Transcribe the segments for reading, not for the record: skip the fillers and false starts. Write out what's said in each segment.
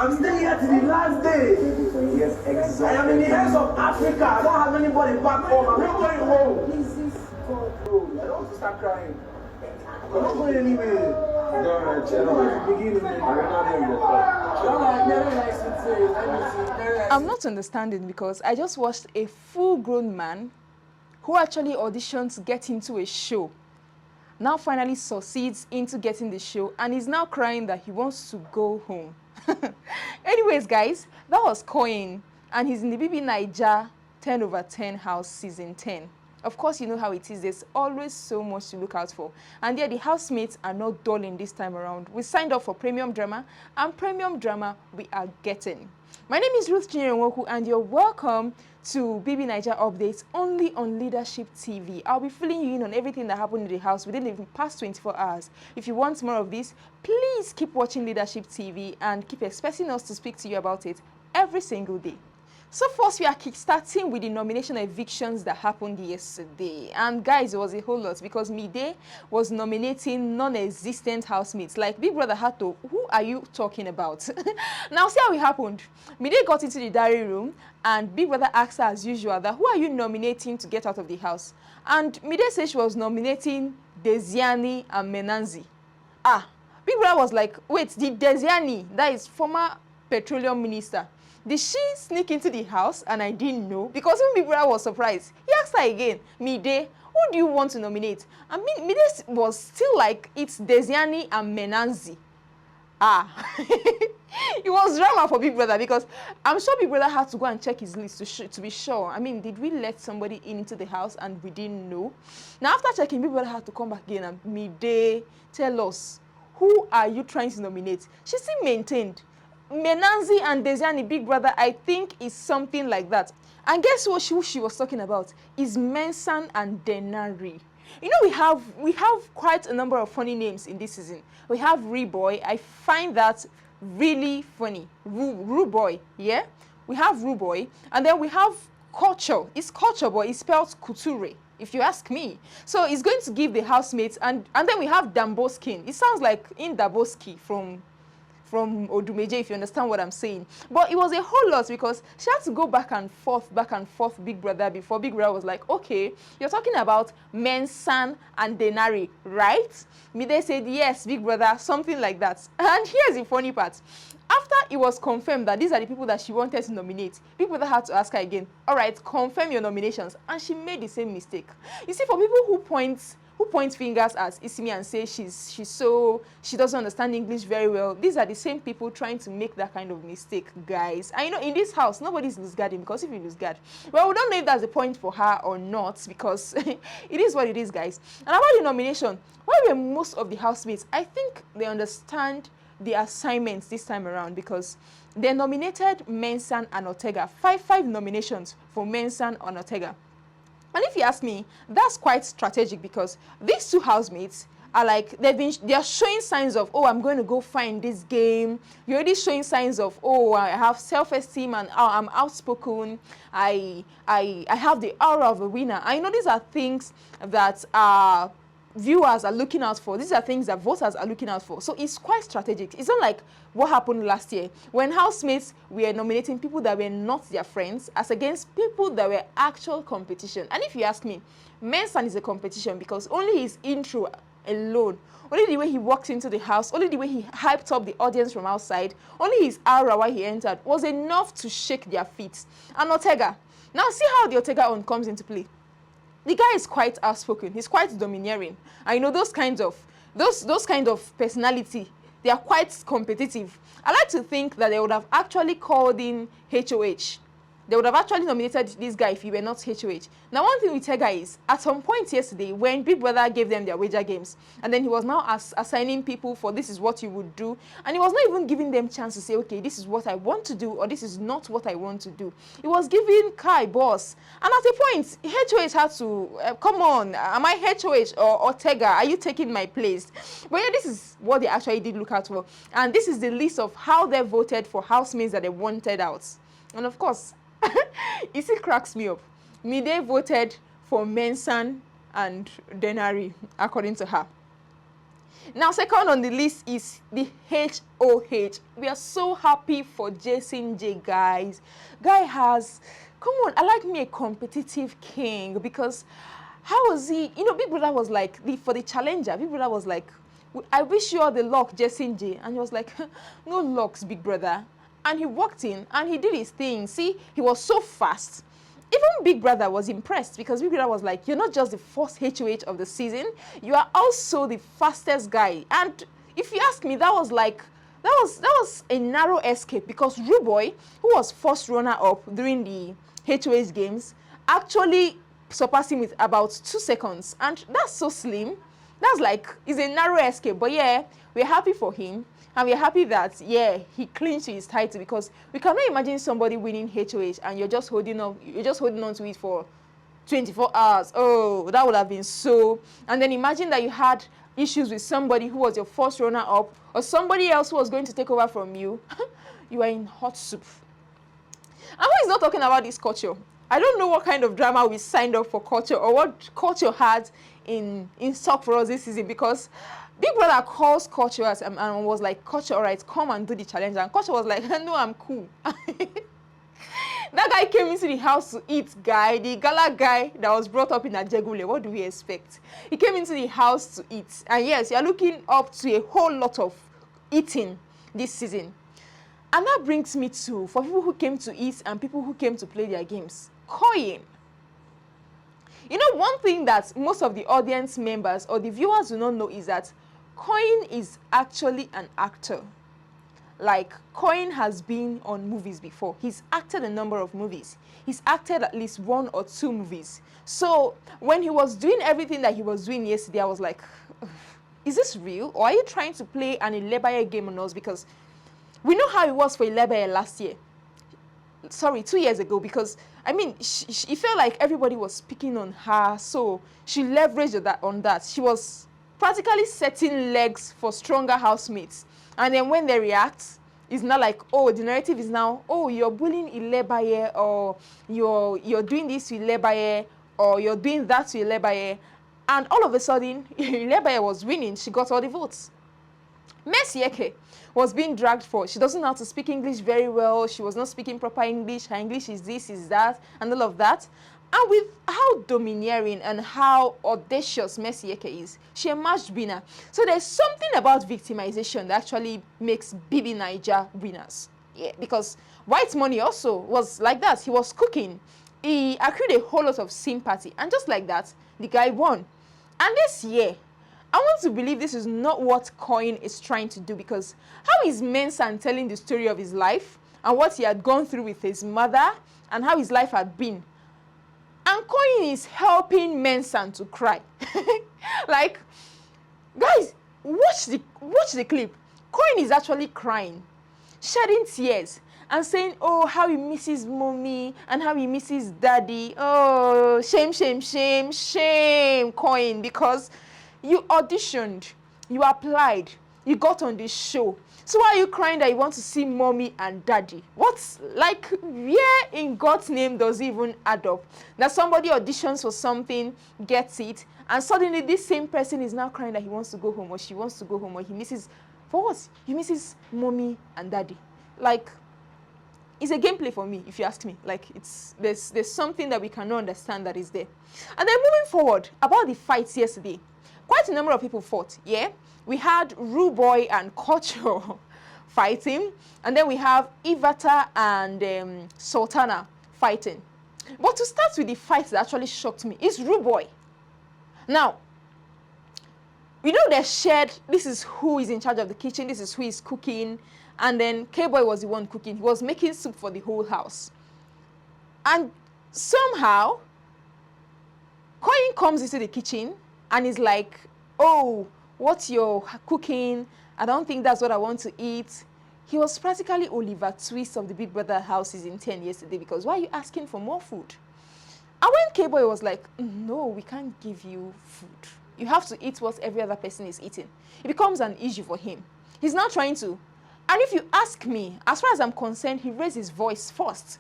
I'm still here to the last day. Yes, exactly. I am in the hands of Africa. I don't have anybody back home. I'm not going home. This is God. Bro, I don't want to start crying. I'm not going anywhere. No, chill out. Beginning. I'm not understanding because I just watched a full-grown man who actually auditioned to get into a show. Now finally succeeds into getting the show and is now crying that he wants to go home. Anyways, guys, that was Koyin, and he's in the BB Naija 10/10 house season 10. Of course, you know how it is. There's always so much to look out for. And yeah, the housemates are not dulling this time around. We signed up for premium drama, and premium drama we are getting. My name is Ruth Chinyewoku, and you're welcome to BB Naija Updates only on Leadership TV. I'll be filling you in on everything that happened in the house within the past 24 hours. If you want more of this, please keep watching Leadership TV and keep expecting us to speak to you about it every single day. So first, we are kickstarting with the nomination evictions that happened yesterday. And guys, it was a whole lot because Mide was nominating non-existent housemates. Like Big Brother had to, who are you talking about? Now see how it happened. Mide got into the diary room and Big Brother asked her as usual that who are you nominating to get out of the house? And Mide said she was nominating Desiani and Menanzi. Big Brother was like, wait, the Desiani, that is former petroleum minister. Did she sneak into the house and I didn't know? Because when Big Brother was surprised, he asked her again, Mide, who do you want to nominate? And Mide was still like, it's Desiani and Menanzi. It was drama for Big Brother because I'm sure Big Brother had to go and check his list to be sure. I mean, did we let somebody into the house and we didn't know? Now, after checking, Big Brother had to come back again and Mide, tell us, who are you trying to nominate? She still maintained. Menanzi and Desiani, Big Brother, I think is something like that. And guess what she was talking about? Is Mensan and Denari. You know, we have quite a number of funny names in this season. We have Reboy. I find that really funny. Ruboy, yeah? We have Ruboy. And then we have Culture. It's Culture, but it's spelled Couture, if you ask me. So it's going to give the housemates, and then we have Damboskin. It sounds like in Daboski from Odumeje, if you understand what I'm saying. But it was a whole lot because she had to go back and forth, Big Brother, before Big Brother was like, okay, you're talking about Mensan and Denari, right? Mide said, yes, Big Brother, something like that. And here's the funny part. After it was confirmed that these are the people that she wanted to nominate, Big Brother had to ask her again, all right, confirm your nominations. And she made the same mistake. You see, for people who point fingers at Isimi and say she doesn't understand English very well, these are the same people trying to make that kind of mistake, guys. And you know, in this house, nobody's lose guarding, because if you lose guard, well, we don't know if that's a point for her or not, because it is what it is, guys. And about the nomination, why were most of the housemates, I think they understand the assignments this time around, because they nominated Mensan and Ortega. Five nominations for Mensan and Ortega. And if you ask me, that's quite strategic because these two housemates are like, they are showing signs of, oh, I'm going to go find this game. You're already showing signs of, oh, I have self-esteem and I'm outspoken. I have the aura of a winner. I know these are things that viewers are looking out for. These are things that voters are looking out for. So it's quite strategic. It's not like what happened last year when housemates were nominating people that were not their friends as against people that were actual competition. And if you ask me, Mensan is a competition because only his intro alone, only the way he walked into the house, only the way he hyped up the audience from outside, only his aura while he entered was enough to shake their feet. And Ortega, now see how the Ortega on comes into play. The guy is quite outspoken. He's quite domineering. I know those kind of personality, they are quite competitive. I like to think that they would have actually called in HOH. They would have actually nominated this guy if he were not HOH. Now, one thing with Tega is, at some point yesterday, when Big Brother gave them their wager games, and then he was now assigning people for this is what you would do, and he was not even giving them chance to say, okay, this is what I want to do, or this is not what I want to do. He was giving Kai boss. And at a point, HOH had to, come on, am I HOH or Ortega? Are you taking my place? But yeah, this is what they actually did look out for. And this is the list of how they voted for housemates that they wanted out. And of course, it still cracks me up. Mide voted for Mensan and Denari, according to her. Now, second on the list is the HOH. We are so happy for Jason J, guys. Guy has, come on, I like me a competitive king, because how was he? You know, Big Brother was like, for the challenger, Big Brother was like, I wish you all the luck, Jason J. And he was like, no lucks, Big Brother. And he walked in and he did his thing. See, he was so fast. Even Big Brother was impressed, because Big Brother was like, you're not just the first HOH of the season, you are also the fastest guy. And if you ask me, that was a narrow escape, because Ruboy, who was first runner-up during the HOH games, actually surpassed him with about 2 seconds. And that's so slim. That's like, it's a narrow escape. But yeah, we're happy for him. And we're happy that, yeah, he clinched his title, because we cannot imagine somebody winning HOH and you're just holding on to it for 24 hours. Oh, that would have been so. And then imagine that you had issues with somebody who was your first runner-up, or somebody else who was going to take over from you. You are in hot soup. And who is not talking about this culture? I don't know what kind of drama we signed up for culture, or what culture had in stock for us this season, because Big Brother calls culture and was like, culture, all right, come and do the challenge. And culture was like, no, I'm cool. That guy came into the house to eat, guy. The gala guy that was brought up in Ajegule. What do we expect? He came into the house to eat. And yes, you're looking up to a whole lot of eating this season. And that brings me to, for people who came to eat and people who came to play their games, Koyin. You know, one thing that most of the audience members or the viewers do not know is that Koyin is actually an actor. Like, Koyin has been on movies before. He's acted a number of movies. He's acted at least 1 or 2 movies. So when he was doing everything that he was doing yesterday, I was like, is this real? Or are you trying to play an Ilebaye game on us? Because we know how it was for Ilebaye last year. Sorry, 2 years ago, because, I mean, it felt like everybody was picking on her, so she leveraged on that. She was practically setting legs for stronger housemates. And then when they react, it's not like, oh, the narrative is now, oh, you're bullying Ilebaye, or you're doing this to Ilebaye, or you're doing that to Ilebaye. And all of a sudden, Ilebaye was winning. She got all the votes. Mesieke was being dragged for. She doesn't know how to speak English very well. She was not speaking proper English. Her English is this, is that, and all of that. And with how domineering and how audacious Mesieke is, she emerged winner. So there's something about victimization that actually makes Bibi Naija winners. Yeah, because White Money also was like that. He was cooking. He accrued a whole lot of sympathy. And just like that, the guy won. And this year, I want to believe this is not what Koyin is trying to do, because how is Mensah telling the story of his life and what he had gone through with his mother and how his life had been? And Koyin is helping Mensah to cry. Like, guys, watch the clip. Koyin is actually crying, shedding tears, and saying, oh, how he misses mommy and how he misses daddy. Oh, shame, shame, shame, shame, Koyin, because you auditioned, you applied, you got on this show. So why are you crying that you want to see mommy and daddy? What's, like, where in God's name does it even add up? That somebody auditions for something, gets it, and suddenly this same person is now crying that he wants to go home, or she wants to go home, or he misses, for what? He misses mommy and daddy. Like, it's a gameplay for me, if you ask me. Like, there's something that we cannot understand that is there. And then moving forward, about the fights yesterday, quite a number of people fought, yeah? We had Ruboy and Culture fighting, and then we have Ivata and Sultana fighting. But to start with the fight that actually shocked me is Ruboy. Now, we know they shared, this is who is in charge of the kitchen, this is who is cooking, and then K-Boy was the one cooking. He was making soup for the whole house. And somehow, Koyin comes into the kitchen and is like, oh, what you're cooking, I don't think that's what I want to eat. He was practically Oliver Twist of the Big Brother house season 10 yesterday, because why are you asking for more food? And when K-Boy was like, no, we can't give you food. You have to eat what every other person is eating. It becomes an issue for him. He's now trying to, and if you ask me, as far as I'm concerned, he raised his voice first.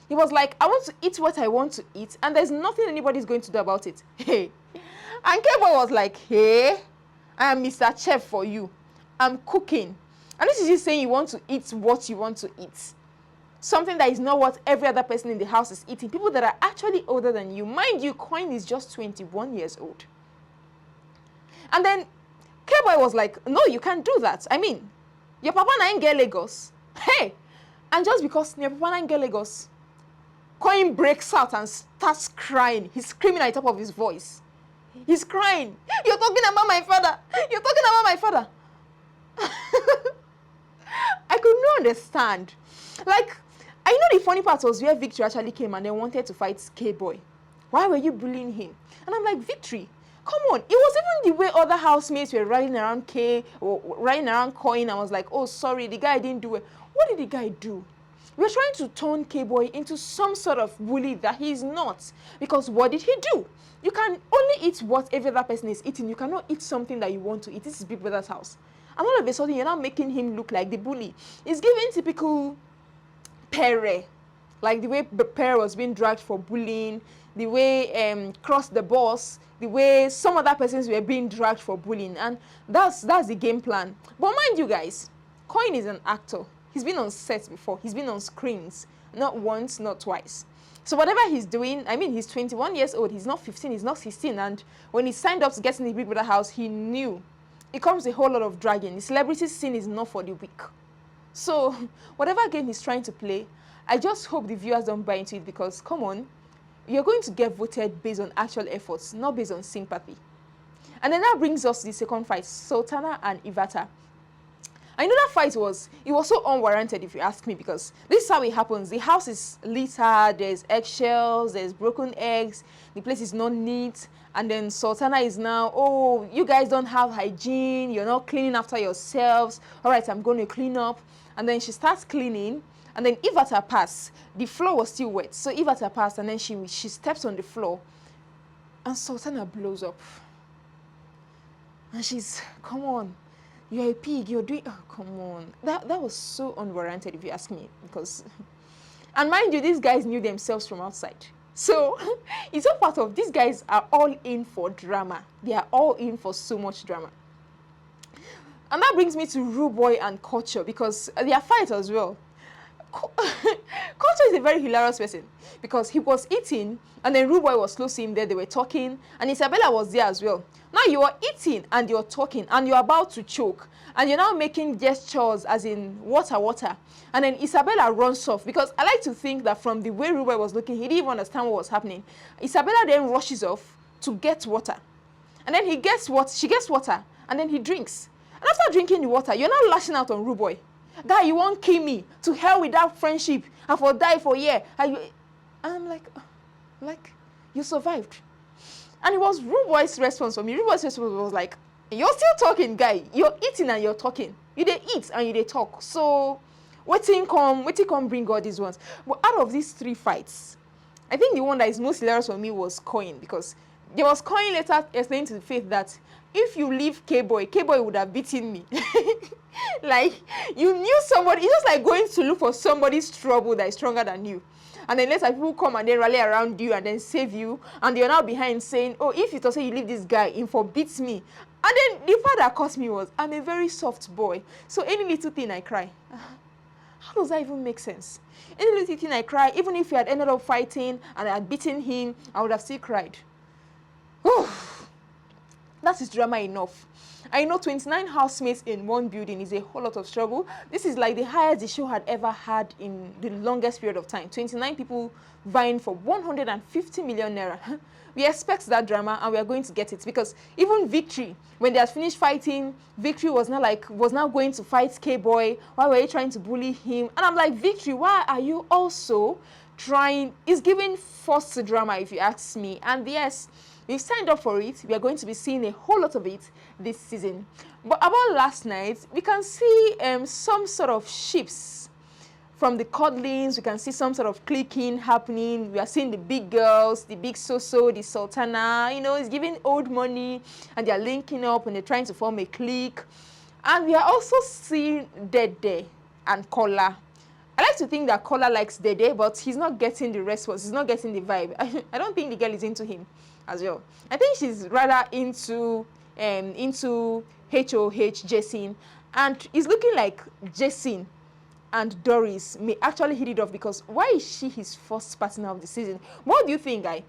He was like, I want to eat what I want to eat, and there's nothing anybody's going to do about it. Hey. And K-Boy was like, hey, I am Mr. Chef for you. I'm cooking. And this is you saying you want to eat what you want to eat. Something that is not what every other person in the house is eating. People that are actually older than you. Mind you, Koyin is just 21 years old. And then K-Boy was like, no, you can't do that. I mean, your papa na get Lagos. Hey! And just because your papa na get Lagos, Koyin breaks out and starts crying. He's screaming at the top of his voice. He's crying. You're talking about my father. You're talking about my father. I could not understand. Like, I know the funny part was where Victory actually came and they wanted to fight K-Boy. Why were you bullying him? And I'm like, Victory, come on. It was even the way other housemates were riding around Koyin. I was like, oh, sorry, the guy didn't do it. What did the guy do? We're trying to turn K-Boy into some sort of bully that he's not. Because what did he do? You can only eat what every other person is eating. You cannot eat something that you want to eat. This is Big Brother's house. And all of a sudden, you're now making him look like the bully. It's giving typical Pere. Like the way Pere was being dragged for bullying. The way Cross the Boss. The way some other persons were being dragged for bullying. And that's the game plan. But mind you guys, Koyin is an actor. He's been on sets before. He's been on screens. Not once, not twice. So whatever he's doing, I mean, he's 21 years old. He's not 15. He's not 16. And when he signed up to get in the Big Brother house, he knew it comes a whole lot of dragging. The celebrity scene is not for the weak. So whatever game he's trying to play, I just hope the viewers don't buy into it because, come on, you're going to get voted based on actual efforts, not based on sympathy. And then that brings us to the second fight, Sultana and Ivata. I know that fight was so unwarranted if you ask me because this is how it happens. The house is littered, there's eggshells, there's broken eggs, the place is not neat. And then Sultana is now, oh, you guys don't have hygiene, you're not cleaning after yourselves. All right, I'm going to clean up. And then she starts cleaning. And then Ivata passed. The floor was still wet. So Ivata passed and then she steps on the floor. And Sultana blows up. And she's, come on. You're a pig, you're doing, oh, come on. That was so unwarranted if you ask me. Because, and mind you, these guys knew themselves from outside. So, it's all part of, these guys are all in for drama. They are all in for so much drama. And that brings me to Rude Boy and Culture because they are fight as well. Culture is a very hilarious person because he was eating and then Rude Boy was close to him there. They were talking and Isabella was there as well. Now you are eating and you're talking and you're about to choke and you're now making gestures as in water, water. And then Isabella runs off because I like to think that from the way Rude Boy was looking, he didn't even understand what was happening. Isabella then rushes off to get water. And then she gets water and then he drinks. And after drinking the water, you're now lashing out on Rude Boy. Guy, you won't kill me. To hell with that friendship. I for die for a year. And I'm like, you survived. And it was Rude Boy's response for me. Rude Boy's response was like, you're still talking, guy. You're eating and you're talking. You dey eat and you dey talk. So, waiting come bring all these ones. But out of these three fights, I think the one that is most hilarious for me was Koyin because there was Koyin later explaining to the faith that if you leave K-Boy would have beaten me. Like, you knew somebody. It's just like going to look for somebody's trouble that is stronger than you. And then later people come and then rally around you and then save you. And you're now behind saying, oh, if you say you leave this guy, him for beats me. And then the part that caused me was, I'm a very soft boy. So any little thing I cry. How does that even make sense? Any little thing I cry, even if we had ended up fighting and I had beaten him, I would have still cried. That is drama enough. I know 29 housemates in one building is a whole lot of struggle. This is like the highest the show had ever had in the longest period of time. 29 people vying for 150 million naira. We expect that drama and we are going to get it because even Victory, when they had finished fighting, Victory was now going to fight K-Boy. Why were you trying to bully him? And I'm like, Victory, why are you also trying? It's giving forced drama if you ask me. And yes, we've signed up for it. We are going to be seeing a whole lot of it this season. But about last night, we can see some sort of shifts from the cuddlings. We can see some sort of clicking happening. We are seeing the big girls, the big Soso, the Sultana. You know, it's giving old money and they're linking up and they're trying to form a clique. And we are also seeing Dede and Kola. I like to think that Kola likes Dede, but he's not getting the response. He's not getting the vibe. I don't think the girl is into him as well. I think she's rather into into HOH Jason, and it's looking like Jason and Doris may actually hit it off, because why is she his first partner of the season? What do you think, guy?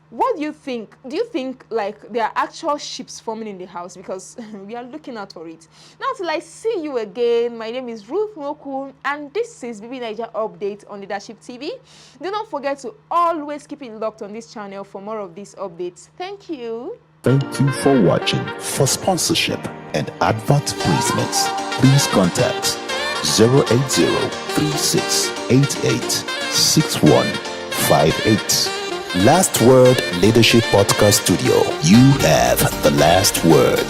What do you think? Do you think like there are actual ships forming in the house? Because we are looking out for it. Now till I see you again, my name is Ruth Moku, and this is BB Niger Update on Leadership TV. Do not forget to always keep it locked on this channel for more of these updates. Thank you. Thank you for watching. For sponsorship and advert placements, please contact 080-3688-6158. Last Word Leadership Podcast Studio. You have the last word.